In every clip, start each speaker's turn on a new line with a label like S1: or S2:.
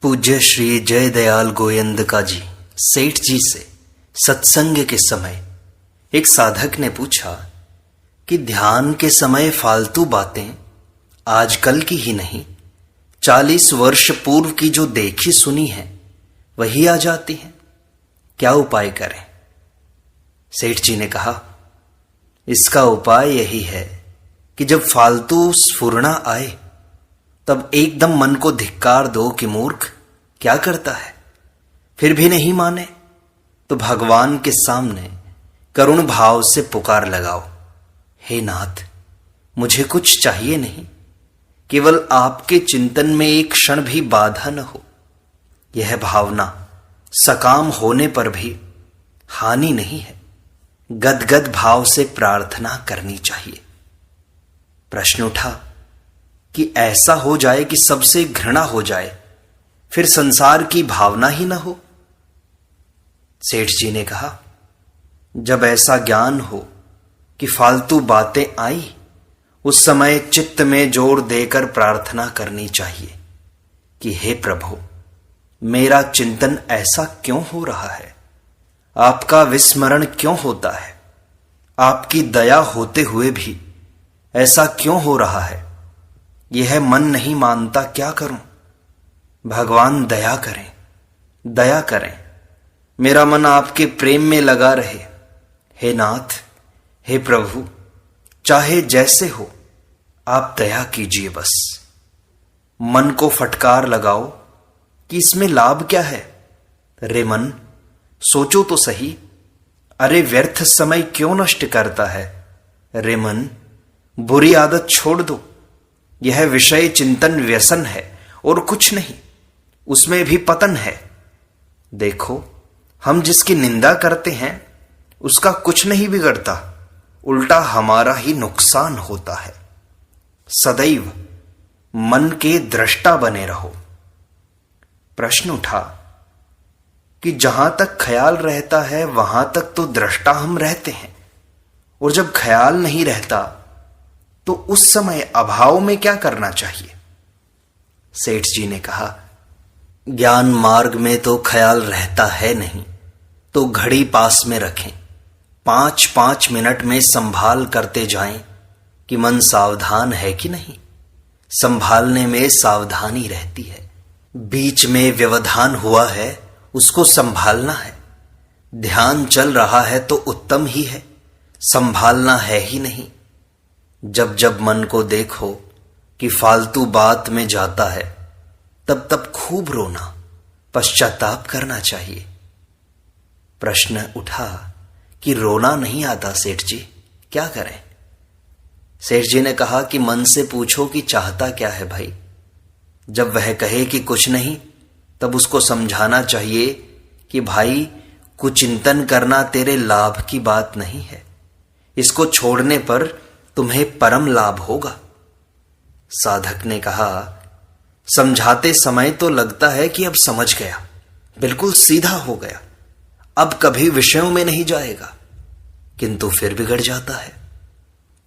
S1: पूज्य श्री जय दयाल गोयंदका जी सेठ जी से सत्संग के समय एक साधक ने पूछा कि ध्यान के समय फालतू बातें आजकल की ही नहीं 40 वर्ष पूर्व की जो देखी सुनी है वही आ जाती है, क्या उपाय करें। सेठ जी ने कहा, इसका उपाय यही है कि जब फालतू स्फुरना आए तब एकदम मन को धिक्कार दो कि मूर्ख क्या करता है। फिर भी नहीं माने तो भगवान के सामने करुण भाव से पुकार लगाओ, हे नाथ मुझे कुछ चाहिए नहीं, केवल आपके चिंतन में एक क्षण भी बाधा न हो। यह भावना सकाम होने पर भी हानि नहीं है। गदगद भाव से प्रार्थना करनी चाहिए। प्रश्न उठा कि ऐसा हो जाए कि सबसे घृणा हो जाए, फिर संसार की भावना ही ना हो। सेठ जी ने कहा, जब ऐसा ज्ञान हो कि फालतू बातें आई, उस समय चित्त में जोर देकर प्रार्थना करनी चाहिए कि हे प्रभु, मेरा चिंतन ऐसा क्यों हो रहा है, आपका विस्मरण क्यों होता है, आपकी दया होते हुए भी ऐसा क्यों हो रहा है। यह मन नहीं मानता, क्या करूं। भगवान दया करें, दया करें, मेरा मन आपके प्रेम में लगा रहे। हे नाथ, हे प्रभु, चाहे जैसे हो आप दया कीजिए। बस मन को फटकार लगाओ कि इसमें लाभ क्या है। रे मन, सोचो तो सही, अरे व्यर्थ समय क्यों नष्ट करता है। रे मन, बुरी आदत छोड़ दो, यह विषय चिंतन व्यसन है और कुछ नहीं, उसमें भी पतन है। देखो, हम जिसकी निंदा करते हैं उसका कुछ नहीं बिगड़ता, उल्टा हमारा ही नुकसान होता है। सदैव मन के दृष्टा बने रहो। प्रश्न उठा कि जहां तक ख्याल रहता है वहां तक तो दृष्टा हम रहते हैं, और जब ख्याल नहीं रहता तो उस समय अभाव में क्या करना चाहिए। सेठ जी ने कहा, ज्ञान मार्ग में तो ख्याल रहता है नहीं, तो घड़ी पास में रखें, 5-5 मिनट में संभाल करते जाएं कि मन सावधान है कि नहीं। संभालने में सावधानी रहती है। बीच में व्यवधान हुआ है, उसको संभालना है। ध्यान चल रहा है तो उत्तम ही है, संभालना है ही नहीं। जब जब मन को देखो कि फालतू बात में जाता है, तब तब खूब रोना, पश्चाताप करना चाहिए। प्रश्न उठा कि रोना नहीं आता सेठ जी, क्या करें। सेठ जी ने कहा कि मन से पूछो कि चाहता क्या है भाई। जब वह कहे कि कुछ नहीं, तब उसको समझाना चाहिए कि भाई, कुचिंतन करना तेरे लाभ की बात नहीं है, इसको छोड़ने पर तुम्हें परम लाभ होगा। साधक ने कहा, समझाते समय तो लगता है कि अब समझ गया, बिल्कुल सीधा हो गया, अब कभी विषयों में नहीं जाएगा, किंतु फिर बिगड़ जाता है।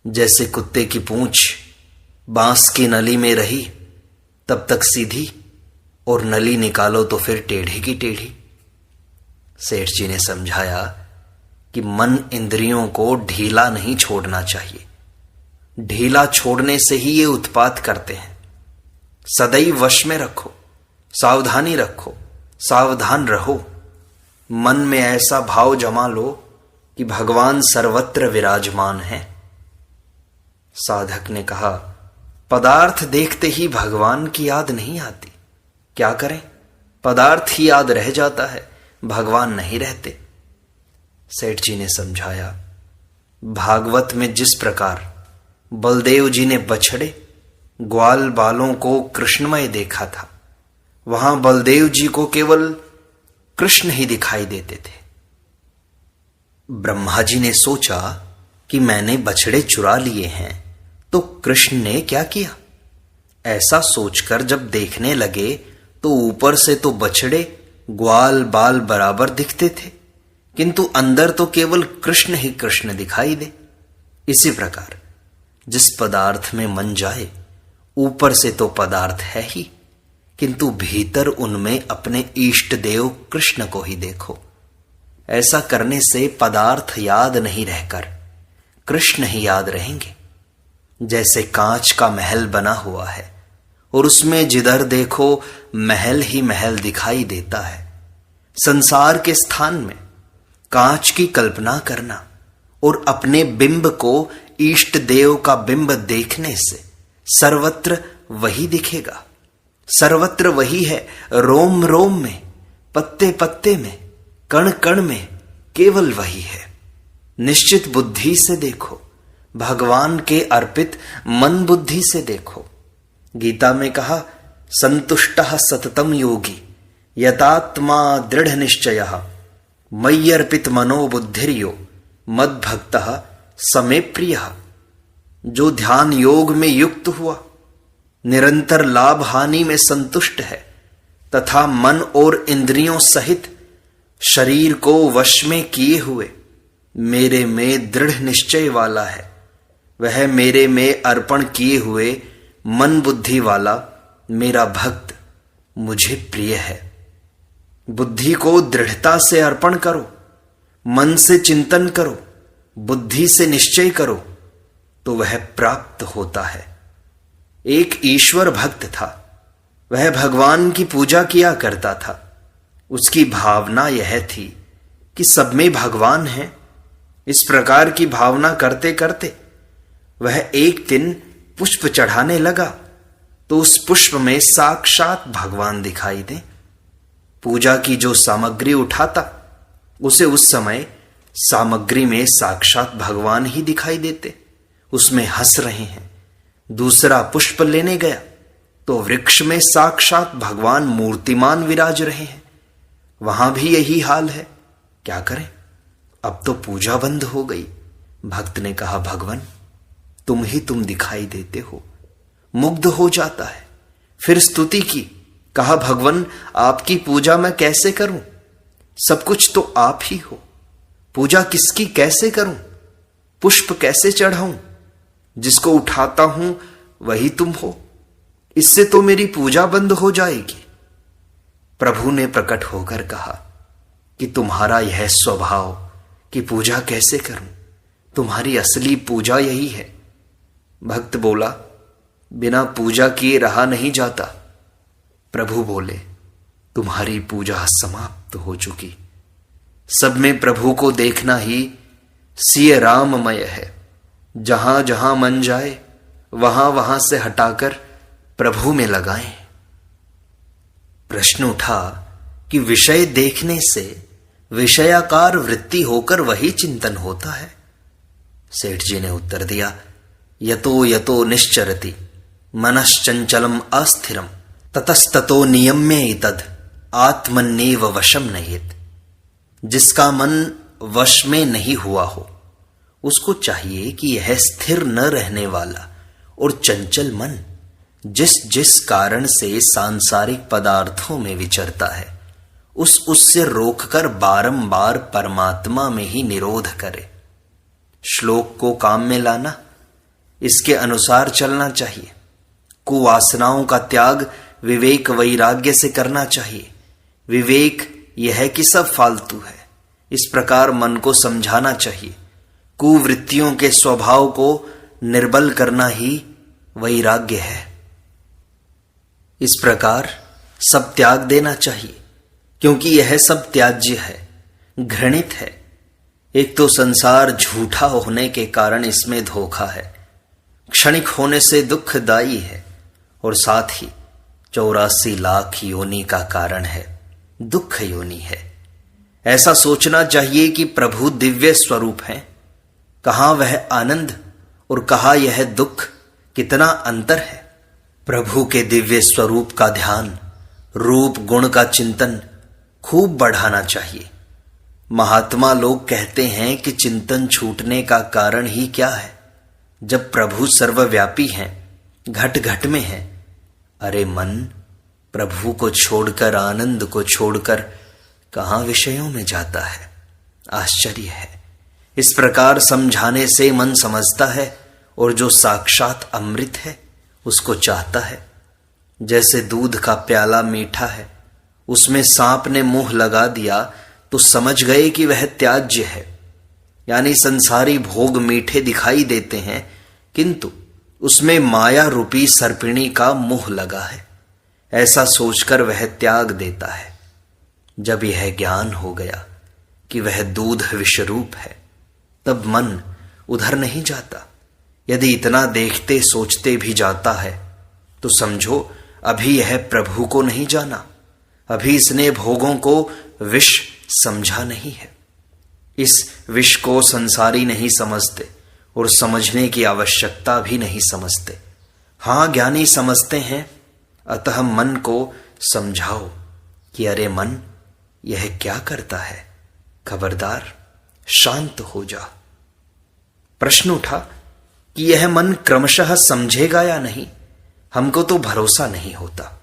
S1: जैसे कुत्ते की पूंछ बांस की नली में रही तब तक सीधी, और नली निकालो तो फिर टेढ़ी की टेढ़ी। सेठ जी ने समझाया कि मन इंद्रियों को ढीला नहीं छोड़ना चाहिए, ढीला छोड़ने से ही ये उत्पात करते हैं। सदैव वश में रखो, सावधानी रखो, सावधान रहो। मन में ऐसा भाव जमा लो कि भगवान सर्वत्र विराजमान है। साधक ने कहा, पदार्थ देखते ही भगवान की याद नहीं आती, क्या करें। पदार्थ ही याद रह जाता है, भगवान नहीं रहते। सेठ जी ने समझाया, भागवत में जिस प्रकार बलदेव जी ने बछड़े ग्वाल बालों को कृष्णमय देखा था, वहां बलदेव जी को केवल कृष्ण ही दिखाई देते थे। ब्रह्मा जी ने सोचा कि मैंने बछड़े चुरा लिए हैं, तो कृष्ण ने क्या किया। ऐसा सोचकर जब देखने लगे तो ऊपर से तो बछड़े ग्वाल बाल बराबर दिखते थे, किंतु अंदर तो केवल कृष्ण ही कृष्ण दिखाई दे। इसी प्रकार जिस पदार्थ में मन जाए, ऊपर से तो पदार्थ है ही, किंतु भीतर उनमें अपने इष्ट देव कृष्ण को ही देखो। ऐसा करने से पदार्थ याद नहीं रहकर कृष्ण ही याद रहेंगे। जैसे कांच का महल बना हुआ है और उसमें जिधर देखो महल ही महल दिखाई देता है। संसार के स्थान में कांच की कल्पना करना और अपने बिंब को इष्ट देव का बिंब देखने से सर्वत्र वही दिखेगा। सर्वत्र वही है, रोम रोम में, पत्ते पत्ते में, कण कण में, केवल वही है। निश्चित बुद्धि से देखो, भगवान के अर्पित मन बुद्धि से देखो। गीता में कहा, संतुष्टः सततम योगी यतात्मा दृढ़ निश्चयः मय्यर्पित मनो बुद्धिर्यो मद्भक्तः समे प्रियः। जो ध्यान योग में युक्त हुआ, निरंतर लाभ हानि में संतुष्ट है तथा मन और इंद्रियों सहित शरीर को वश में किए हुए मेरे में दृढ़ निश्चय वाला है, वह मेरे में अर्पण किए हुए मन बुद्धि वाला मेरा भक्त मुझे प्रिय है। बुद्धि को दृढ़ता से अर्पण करो, मन से चिंतन करो, बुद्धि से निश्चय करो, तो वह प्राप्त होता है। एक ईश्वर भक्त था, वह भगवान की पूजा किया करता था। उसकी भावना यह थी कि सब में भगवान है। इस प्रकार की भावना करते करते वह एक दिन पुष्प चढ़ाने लगा तो उस पुष्प में साक्षात भगवान दिखाई दे। पूजा की जो सामग्री उठाता उसे उस समय सामग्री में साक्षात भगवान ही दिखाई देते, उसमें हंस रहे हैं। दूसरा पुष्प लेने गया तो वृक्ष में साक्षात भगवान मूर्तिमान विराज रहे हैं। वहां भी यही हाल है। क्या करें, अब तो पूजा बंद हो गई। भक्त ने कहा, भगवान तुम दिखाई देते हो। मुग्ध हो जाता है। फिर स्तुति की, कहा, भगवान आपकी पूजा मैं कैसे करूं? सब कुछ तो आप ही हो। पूजा किसकी कैसे करूं? पुष्प कैसे चढ़ाऊं? जिसको उठाता हूं वही तुम हो। इससे तो मेरी पूजा बंद हो जाएगी। प्रभु ने प्रकट होकर कहा कि तुम्हारा यह स्वभाव कि पूजा कैसे करूं, तुम्हारी असली पूजा यही है। भक्त बोला, बिना पूजा किए रहा नहीं जाता। प्रभु बोले, तुम्हारी पूजा समाप्त हो चुकी। सब में प्रभु को देखना ही सिय राममय है। जहां जहां मन जाए वहां वहां से हटाकर प्रभु में लगाएं। प्रश्न उठा कि विषय देखने से विषयाकार वृत्ति होकर वही चिंतन होता है। सेठ जी ने उत्तर दिया, यतो यतो निश्चरति मनश्चंचलम अस्थिरम ततस्ततो नियम्य इतद आत्मन्नेव वशम नयेत। जिसका मन वश में नहीं हुआ हो उसको चाहिए कि यह स्थिर न रहने वाला और चंचल मन जिस जिस कारण से सांसारिक पदार्थों में विचरता है उससे रोककर बारंबार परमात्मा में ही निरोध करे। श्लोक को काम में लाना, इसके अनुसार चलना चाहिए। कुवासनाओं का त्याग विवेक वैराग्य से करना चाहिए। विवेक यह कि सब फालतू है, इस प्रकार मन को समझाना चाहिए। कुवृत्तियों के स्वभाव को निर्बल करना ही वैराग्य है। इस प्रकार सब त्याग देना चाहिए, क्योंकि यह सब त्याज्य है, घृणित है। एक तो संसार झूठा होने के कारण इसमें धोखा है, क्षणिक होने से दुखदायी है, और साथ ही 84 लाख योनि का कारण है, दुख योनि है। ऐसा सोचना चाहिए कि प्रभु दिव्य स्वरूप हैं। कहाँ वह आनंद और कहाँ यह दुख, कितना अंतर है। प्रभु के दिव्य स्वरूप का ध्यान, रूप गुण का चिंतन खूब बढ़ाना चाहिए। महात्मा लोग कहते हैं कि चिंतन छूटने का कारण ही क्या है, जब प्रभु सर्वव्यापी हैं, घट घट में हैं। अरे मन, प्रभु को छोड़कर, आनंद को छोड़कर कहाँ विषयों में जाता है। आश्चर्य है। इस प्रकार समझाने से मन समझता है और जो साक्षात अमृत है उसको चाहता है। जैसे दूध का प्याला मीठा है, उसमें सांप ने मुंह लगा दिया तो समझ गए कि वह त्याज्य है। यानी संसारी भोग मीठे दिखाई देते हैं, किंतु उसमें माया रूपी सर्पिणी का मुंह लगा है, ऐसा सोचकर वह त्याग देता है। जब यह ज्ञान हो गया कि वह दूध विषरूप है, तब मन उधर नहीं जाता। यदि इतना देखते सोचते भी जाता है तो समझो अभी यह प्रभु को नहीं जाना, अभी इसने भोगों को विष समझा नहीं है। इस विष को संसारी नहीं समझते और समझने की आवश्यकता भी नहीं समझते। हाँ, ज्ञानी समझते हैं, अतः मन को समझाओ कि अरे मन, यह क्या करता है, खबरदार शांत हो जा। प्रश्न उठा कि यह मन क्रमशः समझेगा या नहीं, हमको तो भरोसा नहीं होता।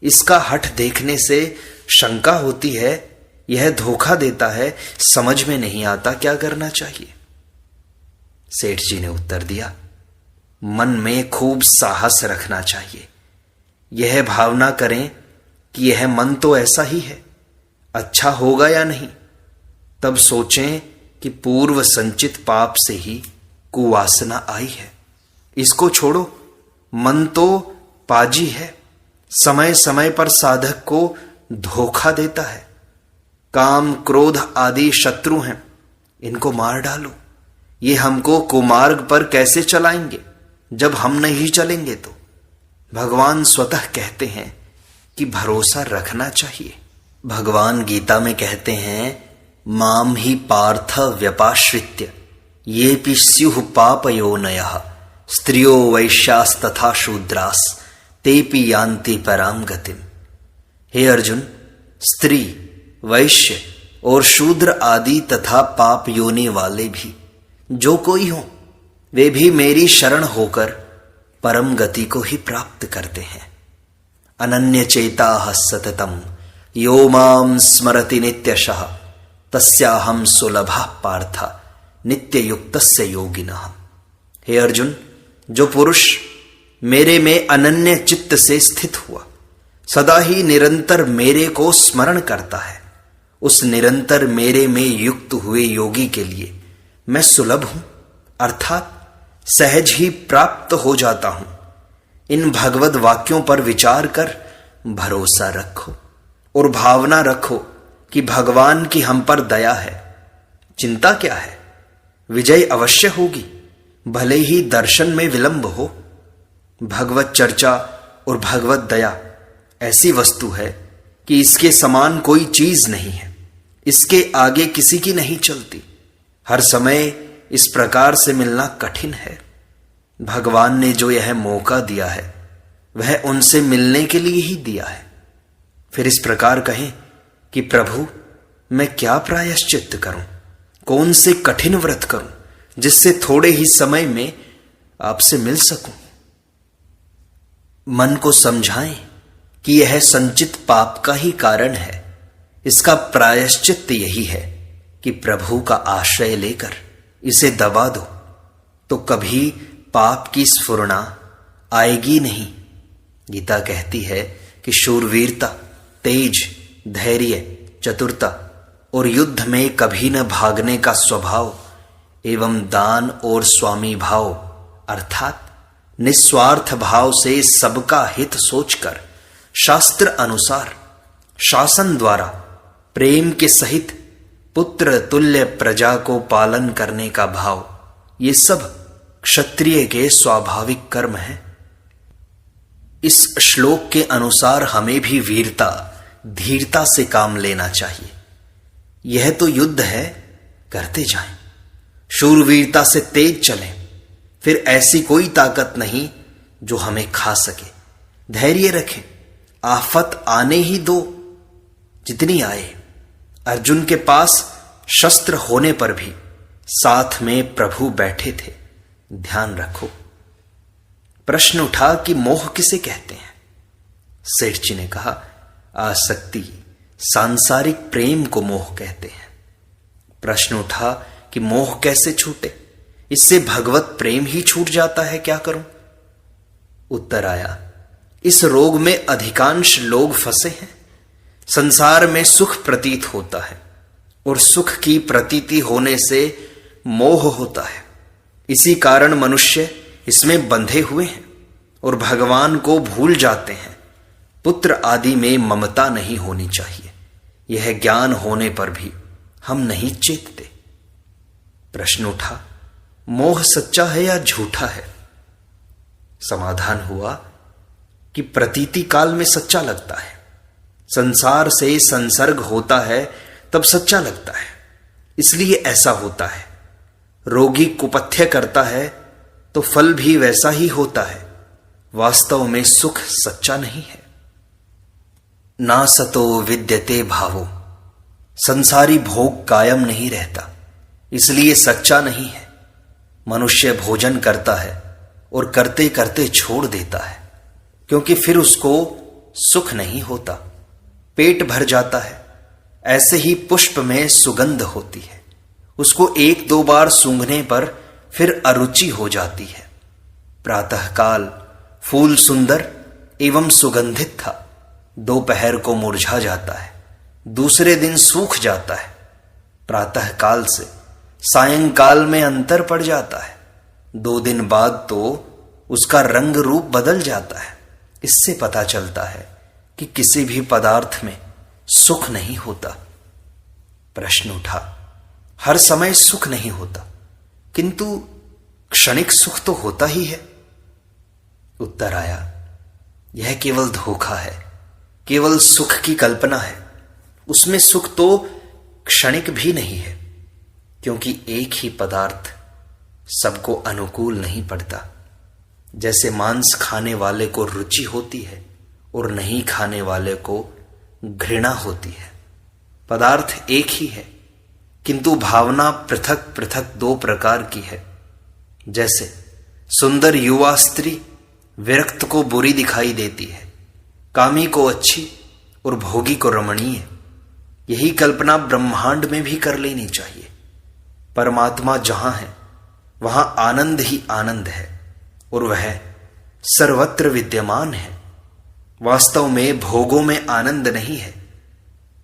S1: इसका हठ देखने से शंका होती है, यह धोखा देता है, समझ में नहीं आता क्या करना चाहिए। सेठ जी ने उत्तर दिया, मन में खूब साहस रखना चाहिए। यह भावना करें कि यह मन तो ऐसा ही है, अच्छा होगा या नहीं। तब सोचें कि पूर्व संचित पाप से ही कुवासना आई है। इसको छोड़ो, मन तो पाजी है, समय समय पर साधक को धोखा देता है। काम क्रोध आदि शत्रु हैं, इनको मार डालो। ये हमको कुमार्ग पर कैसे चलाएंगे जब हम नहीं चलेंगे तो। भगवान स्वतः कहते हैं कि भरोसा रखना चाहिए। भगवान गीता में कहते हैं, माम ही पार्थ व्यपाश्रित्य ये पि स्युः पापयोनयः स्त्रियो वैश्यास्तथा शूद्रास तेपि यान्ति पराम गतिम। हे अर्जुन, स्त्री, वैश्य और शूद्र आदि तथा पाप योनि वाले भी जो कोई हो, वे भी मेरी शरण होकर परम गति को ही प्राप्त करते हैं। अनन्य चेताः सततम यो माम स्मरति नित्यशः तस्याहम सुलभः पार्थ नित्य युक्तस्य योगिनः। हे अर्जुन, जो पुरुष मेरे में अनन्य चित्त से स्थित हुआ, सदा ही निरंतर मेरे को स्मरण करता है, उस निरंतर मेरे में युक्त हुए योगी के लिए मैं सुलभ हूं, अर्थात सहज ही प्राप्त हो जाता हूं। इन भगवत वाक्यों पर विचार कर भरोसा रखो और भावना रखो कि भगवान की हम पर दया है। चिंता क्या है, विजय अवश्य होगी, भले ही दर्शन में विलंब हो। भगवत चर्चा और भगवत दया ऐसी वस्तु है कि इसके समान कोई चीज नहीं है, इसके आगे किसी की नहीं चलती। हर समय इस प्रकार से मिलना कठिन है। भगवान ने जो यह मौका दिया है वह उनसे मिलने के लिए ही दिया है। फिर इस प्रकार कहें कि प्रभु, मैं क्या प्रायश्चित्त करूं, कौन से कठिन व्रत करूं जिससे थोड़े ही समय में आपसे मिल सकूं। मन को समझाएं कि यह संचित पाप का ही कारण है। इसका प्रायश्चित्त यही है कि प्रभु का आश्रय लेकर इसे दबा दो तो कभी पाप की स्फुरना आएगी नहीं। गीता कहती है कि शूरवीरता, तेज, धैर्य, चतुरता और युद्ध में कभी न भागने का स्वभाव एवं दान और स्वामी भाव अर्थात निस्वार्थ भाव से सबका हित सोचकर शास्त्र अनुसार शासन द्वारा प्रेम के सहित पुत्र तुल्य प्रजा को पालन करने का भाव, ये सब क्षत्रिय के स्वाभाविक कर्म हैं। इस श्लोक के अनुसार हमें भी वीरता, धीरता से काम लेना चाहिए। यह तो युद्ध है, करते जाएं, शूरवीरता से तेज चलें, फिर ऐसी कोई ताकत नहीं जो हमें खा सके। धैर्य रखें, आफत आने ही दो जितनी आए। अर्जुन के पास शस्त्र होने पर भी साथ में प्रभु बैठे थे, ध्यान रखो। प्रश्न उठा कि मोह किसे कहते हैं। सेठ जी ने कहा, आसक्ति, सांसारिक प्रेम को मोह कहते हैं। प्रश्न उठा कि मोह कैसे छूटे, इससे भगवत प्रेम ही छूट जाता है, क्या करूं। उत्तर आया, इस रोग में अधिकांश लोग फंसे हैं। संसार में सुख प्रतीत होता है और सुख की प्रतीति होने से मोह होता है। इसी कारण मनुष्य इसमें बंधे हुए हैं और भगवान को भूल जाते हैं। पुत्र आदि में ममता नहीं होनी चाहिए। यह ज्ञान होने पर भी हम नहीं चेतते। प्रश्न उठा, मोह सच्चा है या झूठा है? समाधान हुआ कि प्रतीति काल में सच्चा लगता है। संसार से संसर्ग होता है तब सच्चा लगता है, इसलिए ऐसा होता है। रोगी कुपथ्य करता है तो फल भी वैसा ही होता है। वास्तव में सुख सच्चा नहीं है। ना सतो विद्यते भावो, संसारी भोग कायम नहीं रहता, इसलिए सच्चा नहीं है। मनुष्य भोजन करता है और करते करते छोड़ देता है, क्योंकि फिर उसको सुख नहीं होता। पेट भर जाता है। ऐसे ही पुष्प में सुगंध होती है, उसको एक दो बार सूंघने पर फिर अरुचि हो जाती है। प्रातःकाल फूल सुंदर एवं सुगंधित था, दोपहर को मुरझा जाता है, दूसरे दिन सूख जाता है। प्रातःकाल से सायंकाल में अंतर पड़ जाता है, 2 दिन बाद तो उसका रंग रूप बदल जाता है। इससे पता चलता है कि किसी भी पदार्थ में सुख नहीं होता। प्रश्न उठा, हर समय सुख नहीं होता, किंतु क्षणिक सुख तो होता ही है। उत्तर आया, यह केवल धोखा है, केवल सुख की कल्पना है। उसमें सुख तो क्षणिक भी नहीं है, क्योंकि एक ही पदार्थ सबको अनुकूल नहीं पड़ता। जैसे मांस खाने वाले को रुचि होती है और नहीं खाने वाले को घृणा होती है। पदार्थ एक ही है, किंतु भावना पृथक पृथक 2 प्रकार की है। जैसे सुंदर युवा स्त्री विरक्त को बुरी दिखाई देती है, कामी को अच्छी और भोगी को रमणीय। यही कल्पना ब्रह्मांड में भी कर लेनी चाहिए। परमात्मा जहां है वहां आनंद ही आनंद है और वह सर्वत्र विद्यमान है। वास्तव में भोगों में आनंद नहीं है,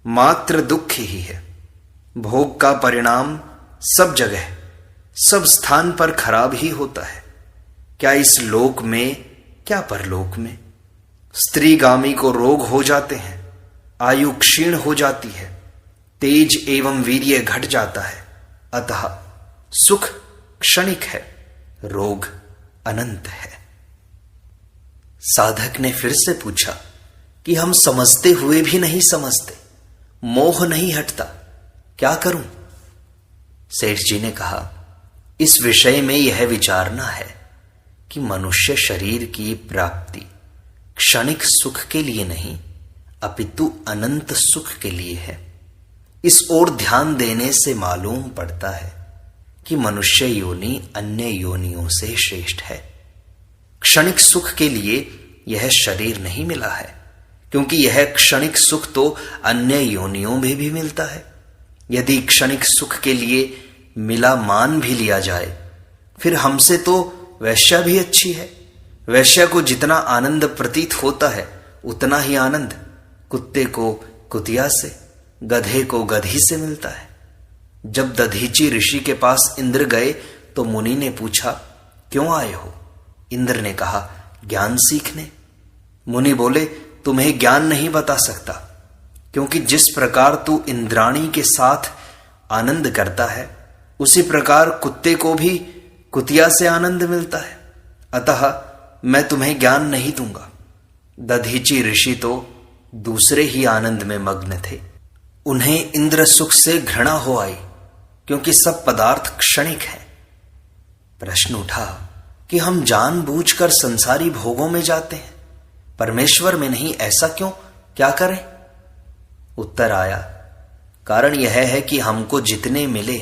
S1: मात्र दुख ही है। भोग का परिणाम सब जगह, सब स्थान पर खराब ही होता है। क्या इस लोक में, क्या परलोक में। स्त्रीगामी को रोग हो जाते हैं, आयु क्षीण हो जाती है, तेज एवं वीर्य घट जाता है। अतः सुख क्षणिक है, रोग अनंत है। साधक ने फिर से पूछा कि हम समझते हुए भी नहीं समझते, मोह नहीं हटता, क्या करूं? सेठ जी ने कहा, इस विषय में यह विचारना है कि मनुष्य शरीर की प्राप्ति क्षणिक सुख के लिए नहीं, अपितु अनंत सुख के लिए है। इस ओर ध्यान देने से मालूम पड़ता है कि मनुष्य योनि अन्य योनियों से श्रेष्ठ है। क्षणिक सुख के लिए यह शरीर नहीं मिला है, क्योंकि यह क्षणिक सुख तो अन्य योनियों में भी मिलता है। यदि क्षणिक सुख के लिए मिला मान भी लिया जाए, फिर हमसे तो वैश्या भी अच्छी है। वैश्या को जितना आनंद प्रतीत होता है उतना ही आनंद कुत्ते को कुतिया से, गधे को गधी से मिलता है। जब दधीची ऋषि के पास इंद्र गए तो मुनि ने पूछा, क्यों आए हो? इंद्र ने कहा, ज्ञान सीखने। मुनि बोले, तुम्हें ज्ञान नहीं बता सकता, क्योंकि जिस प्रकार तू इंद्राणी के साथ आनंद करता है, उसी प्रकार कुत्ते को भी कुतिया से आनंद मिलता है। अतः मैं तुम्हें ज्ञान नहीं दूंगा। दधीची ऋषि तो दूसरे ही आनंद में मग्न थे। उन्हें इंद्र सुख से घृणा हो आई, क्योंकि सब पदार्थ क्षणिक है। प्रश्न उठा कि हम जानबूझकर संसारी भोगों में जाते हैं, परमेश्वर में नहीं, ऐसा क्यों? क्या करें? उत्तर आया, कारण यह है कि हमको जितने मिले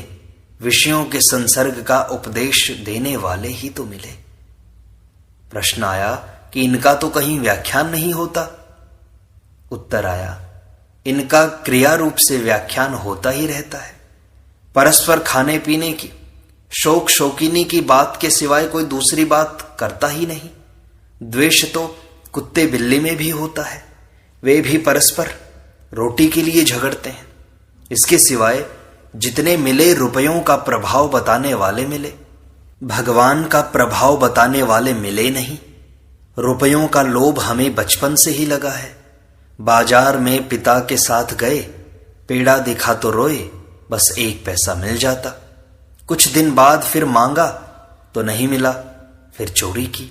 S1: विषयों के संसर्ग का उपदेश देने वाले ही तो मिले। प्रश्न आया कि इनका तो कहीं व्याख्यान नहीं होता? उत्तर आया, इनका क्रिया रूप से व्याख्यान होता ही रहता है। परस्पर खाने पीने की, शोक शोकिनी की बात के सिवाय कोई दूसरी बात करता ही नहीं। द्वेष तो कुत्ते बिल्ली में भी होता है, वे भी परस्पर रोटी के लिए झगड़ते हैं। इसके सिवाय जितने मिले रुपयों का प्रभाव बताने वाले मिले, भगवान का प्रभाव बताने वाले मिले नहीं। रुपयों का लोभ हमें बचपन से ही लगा है। बाजार में पिता के साथ गए, पेड़ा दिखा तो रोए, बस 1 पैसा मिल जाता। कुछ दिन बाद फिर मांगा तो नहीं मिला, फिर चोरी की।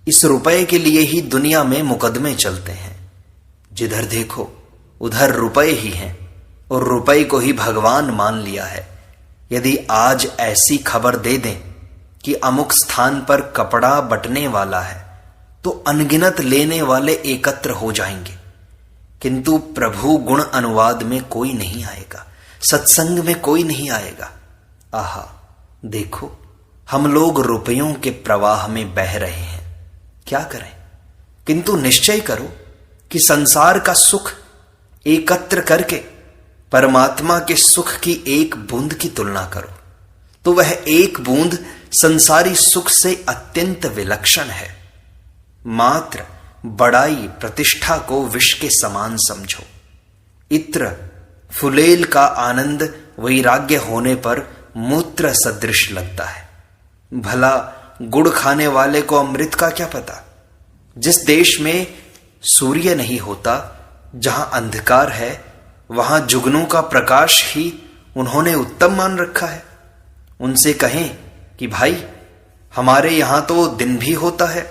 S1: इस रुपए के लिए ही दुनिया में मुकदमे चलते हैं। जिधर देखो उधर रुपए ही हैं और रुपए को ही भगवान मान लिया है। यदि आज ऐसी खबर दे दें कि अमुक स्थान पर कपड़ा बटने वाला है, तो अनगिनत लेने वाले एकत्र हो जाएंगे, किंतु प्रभु गुण अनुवाद में कोई नहीं आएगा, सत्संग में कोई नहीं आएगा। आहा, देखो हम लोग रुपयों के प्रवाह में बह रहे हैं, क्या करें? किंतु निश्चय करो कि संसार का सुख एकत्र करके परमात्मा के सुख की एक बूंद की तुलना करो, तो वह एक बूंद संसारी सुख से अत्यंत विलक्षण है। मात्र बड़ाई प्रतिष्ठा को विष के समान समझो। इत्र फुलेल का आनंद वैराग्य होने पर मूत्र सदृश लगता है। भला गुड़ खाने वाले को अमृत का क्या पता? जिस देश में सूर्य नहीं होता, जहां अंधकार है, वहां जुगनू का प्रकाश ही उन्होंने उत्तम मान रखा है। उनसे कहें कि भाई हमारे यहां तो दिन भी होता है,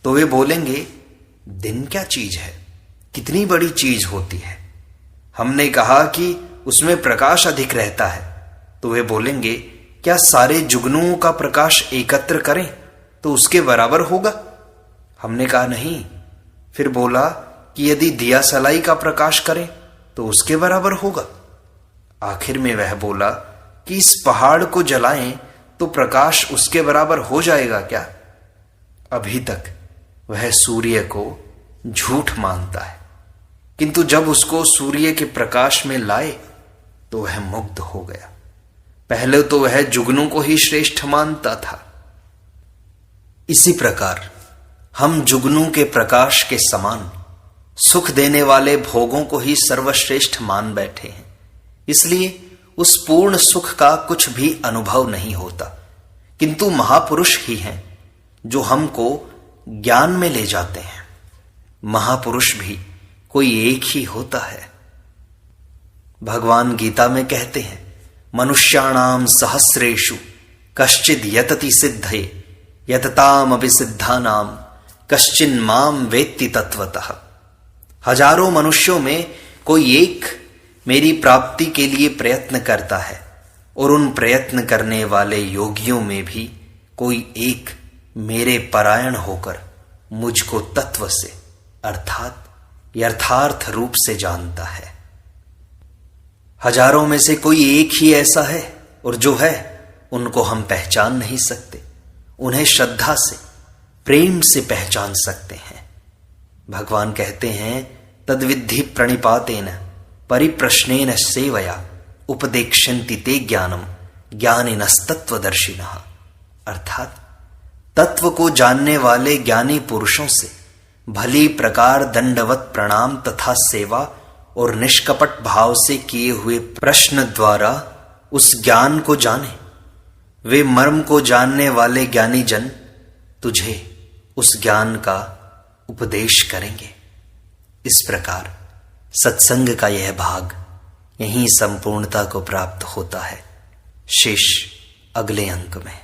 S1: तो वे बोलेंगे दिन क्या चीज है, कितनी बड़ी चीज होती है। हमने कहा कि उसमें प्रकाश अधिक रहता है, तो वे बोलेंगे क्या सारे जुगनुओं का प्रकाश एकत्र करें तो उसके बराबर होगा? हमने कहा नहीं। फिर बोला कि यदि दिया सलाई का प्रकाश करें तो उसके बराबर होगा। आखिर में वह बोला कि इस पहाड़ को जलाएं तो प्रकाश उसके बराबर हो जाएगा क्या? अभी तक वह सूर्य को झूठ मानता है, किंतु जब उसको सूर्य के प्रकाश में लाए तो वह मुग्ध हो गया। पहले तो वह जुगनू को ही श्रेष्ठ मानता था। इसी प्रकार हम जुगनू के प्रकाश के समान सुख देने वाले भोगों को ही सर्वश्रेष्ठ मान बैठे हैं। इसलिए उस पूर्ण सुख का कुछ भी अनुभव नहीं होता, किंतु महापुरुष ही हैं जो हमको ज्ञान में ले जाते हैं। महापुरुष भी कोई एक ही होता है। भगवान गीता में कहते हैं, मनुष्याणाम सहस्रेषु कश्चिद यतति सिद्धये यतताम अभिसिद्धानाम कश्चिन माम वेत्ति तत्वतः। हजारों मनुष्यों में कोई एक मेरी प्राप्ति के लिए प्रयत्न करता है, और उन प्रयत्न करने वाले योगियों में भी कोई एक मेरे परायण होकर मुझको तत्व से अर्थात यथार्थ रूप से जानता है। हजारों में से कोई एक ही ऐसा है, और जो है उनको हम पहचान नहीं सकते। उन्हें श्रद्धा से, प्रेम से पहचान सकते हैं। भगवान कहते हैं, तद्विद्धि प्रणिपातेन परिप्रश्नेन सेवया उपदेक्षन्ति ते ज्ञानम ज्ञानिनस्तत्वदर्शिनः। अर्थात तत्व को जानने वाले ज्ञानी पुरुषों से भली प्रकार दंडवत प्रणाम तथा सेवा और निष्कपट भाव से किए हुए प्रश्न द्वारा उस ज्ञान को जाने। वे मर्म को जानने वाले ज्ञानी जन तुझे उस ज्ञान का उपदेश करेंगे। इस प्रकार सत्संग का यह भाग यहीं संपूर्णता को प्राप्त होता है। शेष अगले अंक में।